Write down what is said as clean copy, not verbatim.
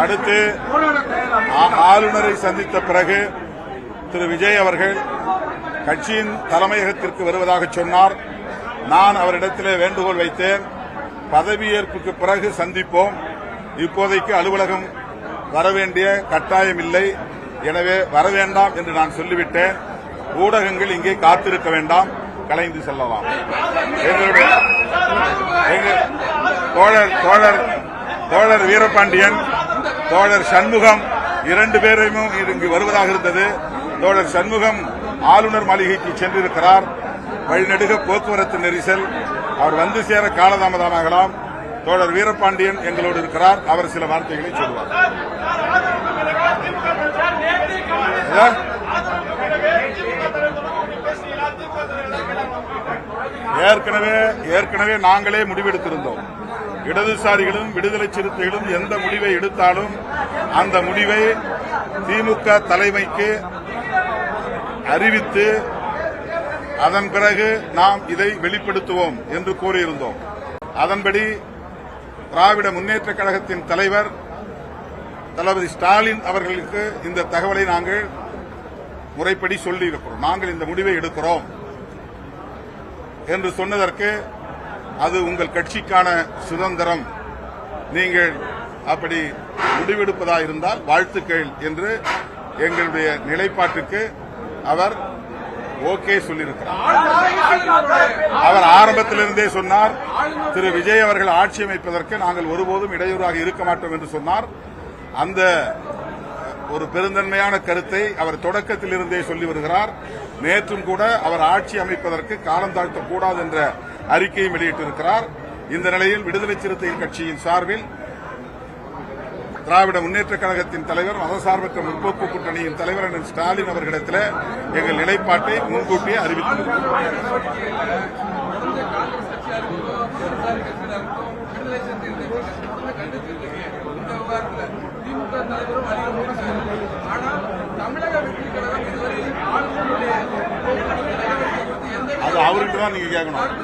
அடுத்து ஆளுநரை சந்தித்த பிறகு திரு விஜய் அவர்கள் கட்சியின் தலைமையகத்திற்கு வருவதாக சொன்னார். நான் அவரிடத்திலே வேண்டுகோள் வைத்தேன், பதவியேற்புக்கு பிறகு சந்திப்போம், இப்போதைக்கு அலுவலகம் வரவேண்டிய கட்டாயம் இல்லை, எனவே வரவேண்டாம் என்று நான் சொல்லிவிட்டேன். ஊடகங்கள் இங்கே காத்திருக்க வேண்டாம், கலைந்து செல்லலாம். தோழர் வீரபாண்டியன், தோழர் சண்முகம் இரண்டு பேரும் இங்கு வருவதாக இருந்தது. தோழர் சண்முகம் ஆளுநர் மாளிகைக்கு சென்றிருக்கிறார். வழிநெடுக போக்குவரத்து நெரிசல், அவர் வந்து சேர காலதாமதமாகலாம். தோழர் வீரபாண்டியன் எங்களோடு இருக்கிறார், அவர் சில வார்த்தைகளை சொல்வார். ஏற்கனவே நாங்களே முடிவெடுத்திருந்தோம். இடதுசாரிகளும் விடுதலை சிறுத்தைகளும் எந்த முடிவை எடுத்தாலும் அந்த முடிவை திமுக தலைமைக்கு அறிவித்து அதன் பிறகு நாம் இதை வெளிப்படுத்துவோம் என்று கூறியிருந்தோம். அதன்படி திராவிட முன்னேற்ற கழகத்தின் தலைவர் தளபதி ஸ்டாலின் அவர்களுக்கு இந்த தகவலை நாங்கள் முறைப்படி சொல்லியிருக்கிறோம். நாங்கள் இந்த முடிவை எடுக்கிறோம் என்று சொன்னதற்கு, அது உங்கள் கட்சிக்கான சுதந்திரம், நீங்கள் அப்படி முடிவெடுப்பதாயிருந்தால் வாழ்த்துக்கள் என்று எங்களுடைய நிலைப்பாட்டுக்கு அவர் ஓகே சொல்லியிருக்கிறார். அவர் ஆரம்பத்திலிருந்தே சொன்னார், திரு விஜய் அவர்கள் ஆட்சி அமைப்பதற்கு நாங்கள் ஒருபோதும் இடையூறாக இருக்க மாட்டோம் என்று சொன்னார். அந்த ஒரு பெருந்தன்மையான கருத்தை அவர் தொடக்கத்திலிருந்தே சொல்லி வருகிறார். நேற்றும் கூட அவர் ஆட்சி அமைப்பதற்கு காலம் தாழ்த்தக்கூடாது என்ற அறிக்கையும் வெளியிட்டிருக்கிறார். இந்த நிலையில் விடுதலை சிறுத்தைகள் கட்சியின் சார்பில் திராவிட முன்னேற்ற கழகத்தின் தலைவர், மதசார்பற்ற முற்போக்கு கூட்டணியின் தலைவர் அண்ணன் ஸ்டாலின் அவர்களிடத்தில் எங்கள் நிலைப்பாட்டை முன்கூட்டியே அறிவித்திருக்கிறோம். அது அவர்கிட்ட தான் நீங்க கேட்கணும்.